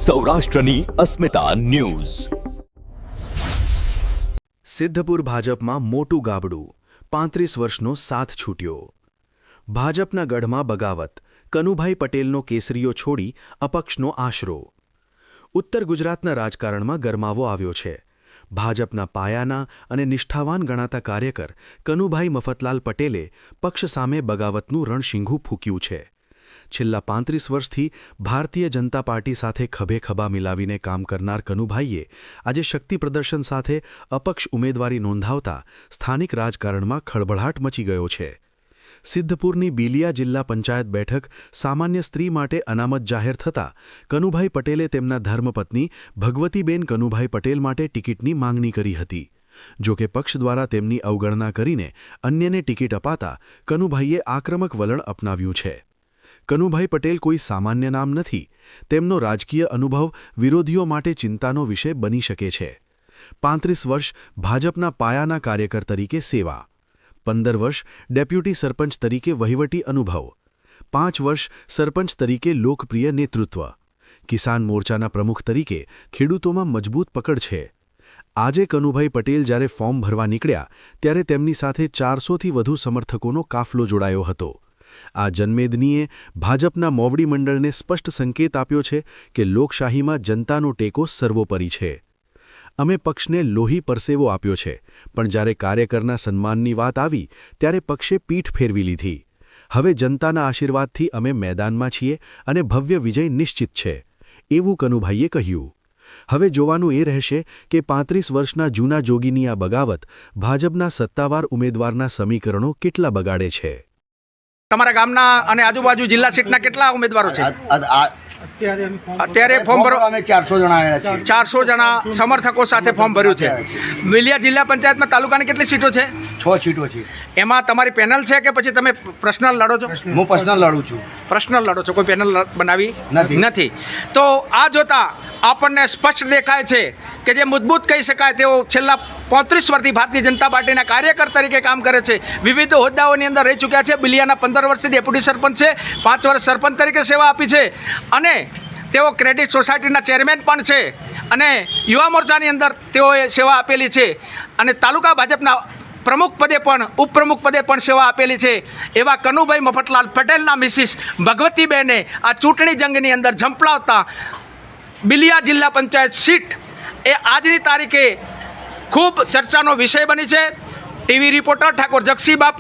સૌરાષ્ટ્રની અસ્મિતા ન્યૂઝ। સિદ્ધપુર ભાજપમાં મોટું ગાબડું, 35 વર્ષનો સાથ છૂટ્યો। ભાજપના ગઢમાં બગાવત, કનુભાઈ પટેલનો કેસરીઓ છોડી અપક્ષનો આશરો। ઉત્તર ગુજરાતના રાજકારણમાં ગરમાવો આવ્યો છે। ભાજપના પાયાના અને નિષ્ઠાવાન ગણાતા કાર્યકર કનુભાઈ મફતલાલ પટેલે પક્ષ સામે બગાવતનું રણશીંઘું ફૂંક્યું છે। છેલ્લા 35 વર્ષથી ભારતીય જનતા પાર્ટી સાથે ખભે ખભા મિલાવીને કામ કરનાર કનુભાઈએ આજે શક્તિ પ્રદર્શન સાથે અપક્ષ ઉમેદવારી નોંધાવતા સ્થાનિક રાજકારણમાં ખળભળાટ મચી ગયો છે। સિદ્ધપુરની બીલિયા જિલ્લા પંચાયત બેઠક સામાન્ય સ્ત્રી માટે અનામત જાહેર થતાં કનુભાઈ પટેલે તેમના ધર્મપત્ની ભગવતીબેન કનુભાઈ પટેલ માટે ટિકિટની માંગણી કરી હતી। જો કે પક્ષ દ્વારા તેમની અવગણના કરીને અન્યને ટિકિટ અપાતા કનુભાઈએ આક્રમક વલણ અપનાવ્યું છે। કનુભાઈ પટેલ કોઈ સામાન્ય નામ નથી। તેમનો રાજકીય અનુભવ વિરોધીઓ માટે ચિંતાનો વિષય બની શકે છે। 35 વર્ષ ભાજપના પાયાના કાર્યકર તરીકે સેવા, 15 વર્ષ ડેપ્યુટી સરપંચ તરીકે વહીવટી અનુભવ, 5 વર્ષ સરપંચ તરીકે લોકપ્રિય નેતૃત્વ, કિસાન મોરચાના પ્રમુખ તરીકે ખેડૂતોમાં મજબૂત પકડ છે। આજે કનુભાઈ પટેલ જ્યારે ફોર્મ ભરવા નીકળ્યા ત્યારે તેમની સાથે 400થી વધુ સમર્થકોનો કાફલો જોડાયો હતો। આ જનમેદનીએ ભાજપના મોવડી મંડળને સ્પષ્ટ સંકેત આપ્યો છે કે લોકશાહીમાં જનતાનો ટેકો સર્વોપરી છે। અમે પક્ષને લોહી પરસેવો આપ્યો છે, પણ જ્યારે કાર્યકરના સન્માનની વાત આવી ત્યારે પક્ષે પીઠ ફેરવી લીધી। હવે જનતાના આશીર્વાદથી અમે મેદાનમાં છીએ અને ભવ્ય વિજય નિશ્ચિત છે, એવું કનુભાઈએ કહ્યું। હવે જોવાનું એ રહેશે કે 35 વર્ષના જૂના જોગીની આ બગાવત ભાજપના સત્તાવાર ઉમેદવારના સમીકરણો કેટલા બગાડે છે। તમારા ગામના અને આજુબાજુ જિલ્લા સીટના કેટલા ઉમેદવારો છે? અત્યારે ફોર્મ ભરો અમે 400 જણા આવ્યા છીએ। 400 જણા સમર્થકો સાથે ફોર્મ ભર્યું છે। બીલિયા જિલ્લા પંચાયતમાં તાલુકાની કેટલી સીટો છે? 6 સીટો છે। એમાં તમારી પેનલ છે કે પછી તમે પર્સનલ લડો છો? હું પર્સનલ લડું છું। પર્સનલ લડો છો, કોઈ પેનલ બનાવી નથી। તો આ જોતા આપણને સ્પષ્ટ દેખાય છે કે જે મજબૂત કહી શકાય તેઓ છેલ્લા 35 વર્ષથી ભારતીય જનતા પાર્ટીના કાર્યકર તરીકે કામ કરે છે। વિવિધ હોદ્દાઓની અંદર રહી ચૂક્યા છે। બિલિયાના 15 વર્ષથી ડેપ્યુટી સરપંચ છે, 5 વર્ષ સરપંચ તરીકે સેવા આપી છે અને તેઓ ક્રેડિટ સોસાયટીના ચેરમેન પણ છે અને યુવા મોરચાની અંદર તેઓએ સેવા આપેલી છે અને તાલુકા ભાજપના પ્રમુખ પદે પણ ઉપપ્રમુખ પદે પણ સેવા આપેલી છે। એવા કનુભાઈ મફતલાલ પટેલના મિસિસ ભગવતીબેને આ ચૂંટણી જંગની અંદર ઝંપલાવતા બિલિયા જિલ્લા પંચાયત સીટ એ આજની તારીખે ખૂબ ચર્ચાનો વિષય બની છે। ટીવી રિપોર્ટર ઠાકોર જગસી બાપુ।